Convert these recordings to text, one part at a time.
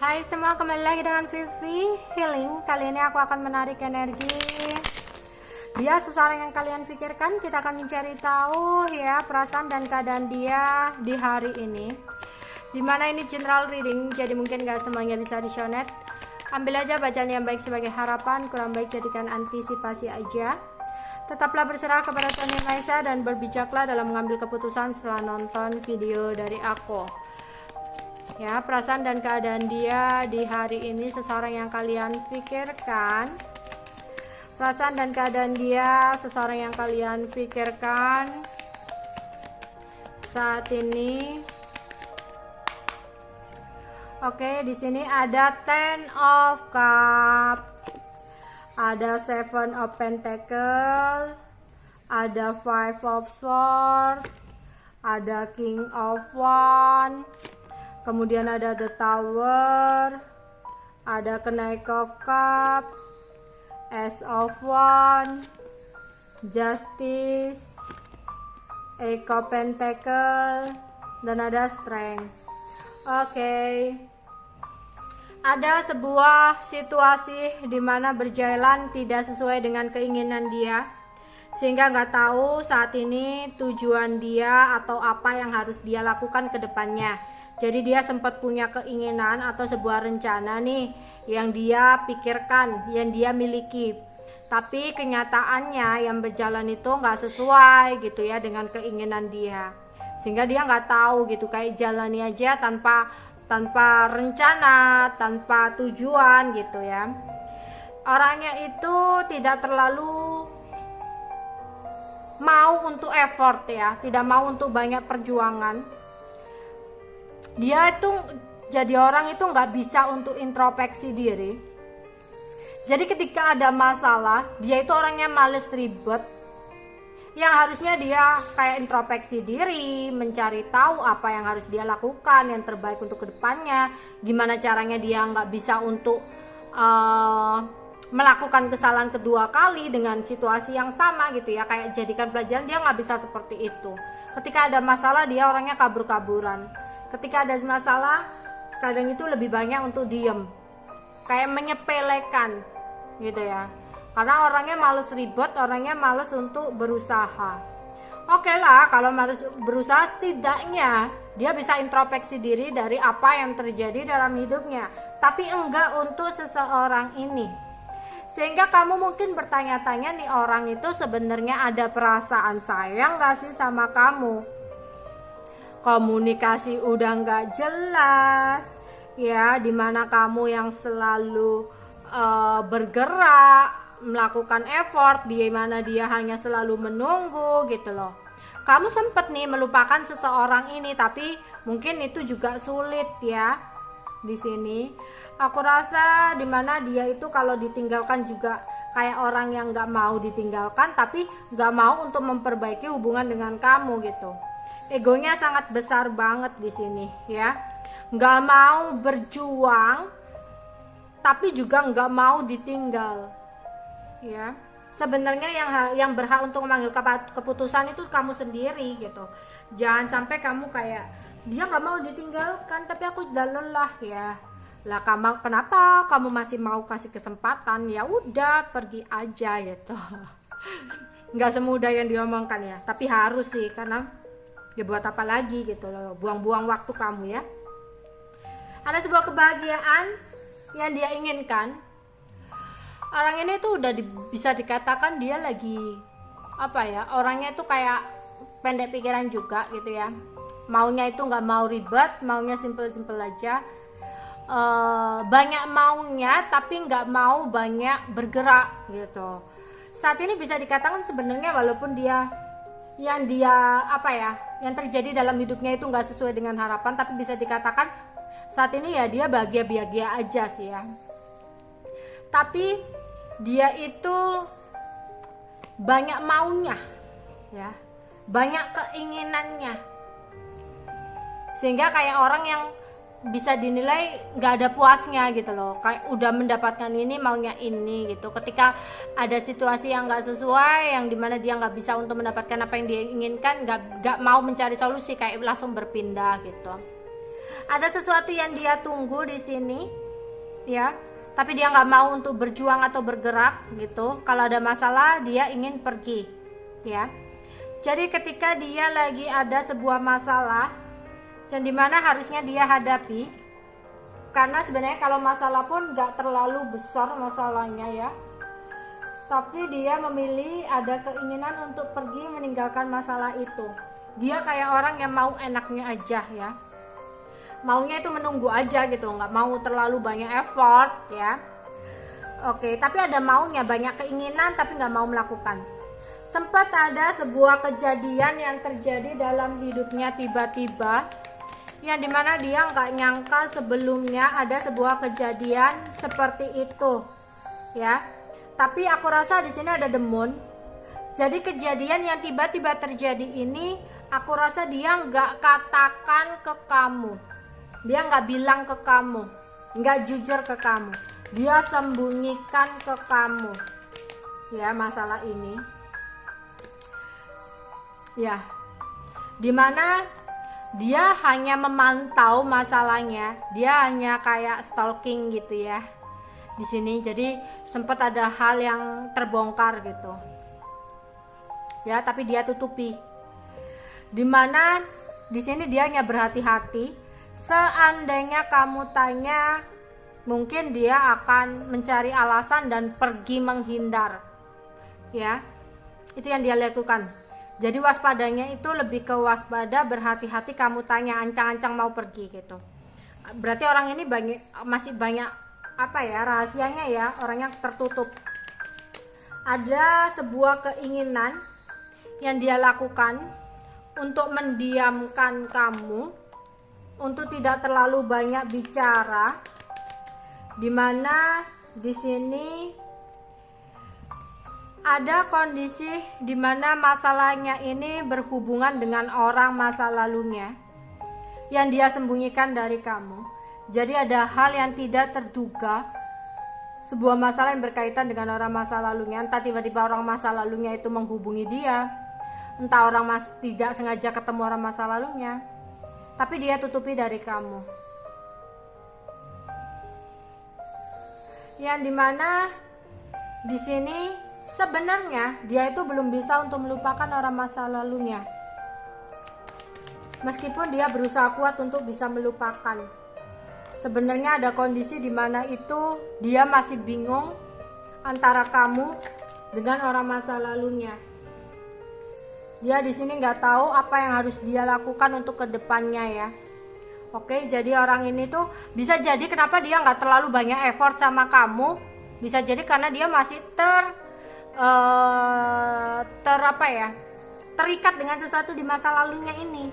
Hai semua, kembali lagi dengan Vivi Healing. Kali ini aku akan menarik energi dia seseorang yang kalian pikirkan. Kita akan mencari tahu ya perasaan dan keadaan dia di hari ini. Dimana ini general reading, jadi mungkin gak semuanya bisa resonate. Ambil aja bacaan yang baik sebagai harapan, kurang baik jadikan antisipasi aja. Tetaplah berserah kepada Tuhan Yang Maha Esa dan berbijaklah dalam mengambil keputusan setelah nonton video dari aku. Ya, perasaan dan keadaan dia di hari ini seseorang yang kalian pikirkan. Perasaan dan keadaan dia seseorang yang kalian pikirkan saat ini. Oke, di sini ada Ten of Cup, ada Seven of Pentacle, ada Five of Swords, ada King of Wands. Kemudian ada The Tower, ada Knight of Cup, Ace of Wands, Justice, Eight of Pentacle, dan ada Strength. Oke. Ada sebuah situasi di mana berjalan tidak sesuai dengan keinginan dia, sehingga nggak tahu saat ini tujuan dia atau apa yang harus dia lakukan ke depannya. Jadi dia sempat punya keinginan atau sebuah rencana nih yang dia pikirkan, yang dia miliki. Tapi kenyataannya yang berjalan itu nggak sesuai gitu ya dengan keinginan dia. Sehingga dia nggak tahu gitu, kayak jalani aja tanpa rencana, tanpa tujuan gitu ya. Orangnya itu tidak terlalu mau untuk effort ya, tidak mau untuk banyak perjuangan. Dia itu jadi orang itu nggak bisa untuk introspeksi diri. Jadi ketika ada masalah, dia itu orangnya males ribet. Yang harusnya dia kayak introspeksi diri, mencari tahu apa yang harus dia lakukan yang terbaik untuk kedepannya. Gimana caranya dia nggak bisa untuk melakukan kesalahan kedua kali dengan situasi yang sama gitu ya. Kayak jadikan pelajaran, dia nggak bisa seperti itu. Ketika ada masalah, dia orangnya kabur-kaburan. Ketika ada masalah, kadang itu lebih banyak untuk diem, kayak menyepelekan gitu ya, karena orangnya males ribet, orangnya males untuk berusaha. Oke lah, kalau males berusaha, setidaknya dia bisa introspeksi diri dari apa yang terjadi dalam hidupnya, tapi enggak untuk seseorang ini. Sehingga kamu mungkin bertanya-tanya, nih orang itu sebenarnya ada perasaan sayang gak sih sama kamu? Komunikasi udah nggak jelas ya, dimana kamu yang selalu bergerak, melakukan effort, di mana dia hanya selalu menunggu gitu loh. Kamu sempet nih melupakan seseorang ini, tapi mungkin itu juga sulit ya. Di sini aku rasa dimana dia itu kalau ditinggalkan juga kayak orang yang nggak mau ditinggalkan, tapi nggak mau untuk memperbaiki hubungan dengan kamu gitu. Egonya sangat besar banget di sini ya, nggak mau berjuang tapi juga nggak mau ditinggal ya. Sebenarnya yang berhak untuk mengambil keputusan itu kamu sendiri gitu. Jangan sampai kamu kayak dia nggak mau ditinggalkan tapi aku udah lelah ya lah. Kenapa kamu masih mau kasih kesempatan? Ya udah, pergi aja gitu. Nggak semudah yang diomongkan ya, tapi harus sih, karena ya buat apa lagi gitu loh, buang-buang waktu kamu ya. Ada sebuah kebahagiaan yang dia inginkan. Orang ini tuh udah bisa dikatakan dia lagi apa ya, orangnya itu kayak pendek pikiran juga gitu ya. Maunya itu nggak mau ribet, maunya simple-simple aja. Banyak maunya tapi nggak mau banyak bergerak gitu. Saat ini bisa dikatakan sebenarnya walaupun yang terjadi dalam hidupnya itu nggak sesuai dengan harapan, tapi bisa dikatakan saat ini ya dia bahagia-bahagia aja sih ya. Tapi dia itu banyak maunya ya, banyak keinginannya, sehingga kayak orang yang bisa dinilai nggak ada puasnya gitu loh, kayak udah mendapatkan ini maunya ini gitu. Ketika ada situasi yang nggak sesuai, yang dimana dia nggak bisa untuk mendapatkan apa yang dia inginkan, nggak mau mencari solusi, kayak langsung berpindah gitu. Ada sesuatu yang dia tunggu di sini, ya. Tapi dia nggak mau untuk berjuang atau bergerak gitu. Kalau ada masalah, dia ingin pergi, ya. Jadi ketika dia lagi ada sebuah masalah yang dimana harusnya dia hadapi, karena sebenarnya kalau masalah pun nggak terlalu besar masalahnya, ya. Tapi dia memilih, ada keinginan untuk pergi meninggalkan masalah itu. Dia kayak orang yang mau enaknya aja, ya. Maunya itu menunggu aja gitu, nggak mau terlalu banyak effort, ya. Oke, tapi ada maunya, banyak keinginan tapi nggak mau melakukan. Sempat ada sebuah kejadian yang terjadi dalam hidupnya tiba-tiba, yang dimana dia nggak nyangka sebelumnya ada sebuah kejadian seperti itu, ya. Tapi aku rasa di sini ada demon. Jadi kejadian yang tiba-tiba terjadi ini, aku rasa dia nggak katakan ke kamu. Dia nggak bilang ke kamu, nggak jujur ke kamu, dia sembunyikan ke kamu, ya, masalah ini, ya, dimana dia hanya memantau masalahnya, dia hanya kayak stalking gitu, ya, di sini. Jadi sempat ada hal yang terbongkar gitu, ya, tapi dia tutupi. Dimana di sini dia hanya berhati-hati. Seandainya kamu tanya, mungkin dia akan mencari alasan dan pergi menghindar, ya. Itu yang dia lakukan. Jadi waspadanya itu lebih ke waspada, berhati-hati, kamu tanya, ancang-ancang mau pergi gitu. Berarti orang ini masih banyak apa ya, rahasianya, ya, orangnya tertutup. Ada sebuah keinginan yang dia lakukan untuk mendiamkan kamu, untuk tidak terlalu banyak bicara, dimana di sini ada kondisi dimana masalahnya ini berhubungan dengan orang masa lalunya yang dia sembunyikan dari kamu. Jadi ada hal yang tidak terduga, sebuah masalah yang berkaitan dengan orang masa lalunya. Entah tiba-tiba orang masa lalunya itu menghubungi dia, entah orang tidak sengaja ketemu orang masa lalunya, tapi dia tutupi dari kamu. Yang dimana di sini sebenarnya dia itu belum bisa untuk melupakan orang masa lalunya. Meskipun dia berusaha kuat untuk bisa melupakan. Sebenarnya ada kondisi di mana itu dia masih bingung antara kamu dengan orang masa lalunya. Dia di sini nggak tahu apa yang harus dia lakukan untuk kedepannya, ya. Oke, jadi orang ini tuh bisa jadi kenapa dia nggak terlalu banyak effort sama kamu, bisa jadi karena dia masih terikat dengan sesuatu di masa lalunya ini,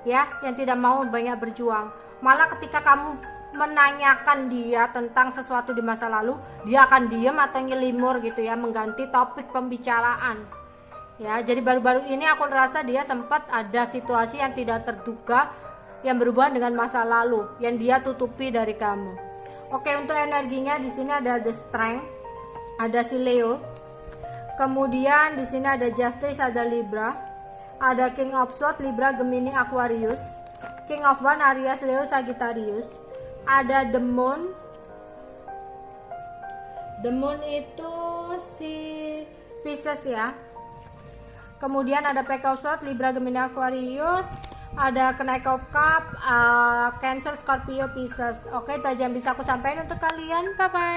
ya, yang tidak mau banyak berjuang. Malah ketika kamu menanyakan dia tentang sesuatu di masa lalu, dia akan diam atau nyelimur gitu, ya, mengganti topik pembicaraan. Ya, jadi baru-baru ini aku rasa dia sempat ada situasi yang tidak terduga yang berhubungan dengan masa lalu yang dia tutupi dari kamu. Oke, untuk energinya di sini ada The Strength, ada si Leo. Kemudian di sini ada Justice, ada Libra, ada King of Swords, Libra, Gemini, Aquarius, King of Wands, Aries, Leo, Sagittarius. Ada The Moon. The Moon itu si Pisces, ya. Kemudian ada Page of Swords, Libra, Gemini, Aquarius, ada Knight of Cups, Cancer, Scorpio, Pisces. Oke, itu aja yang bisa aku sampaikan untuk kalian. Bye bye.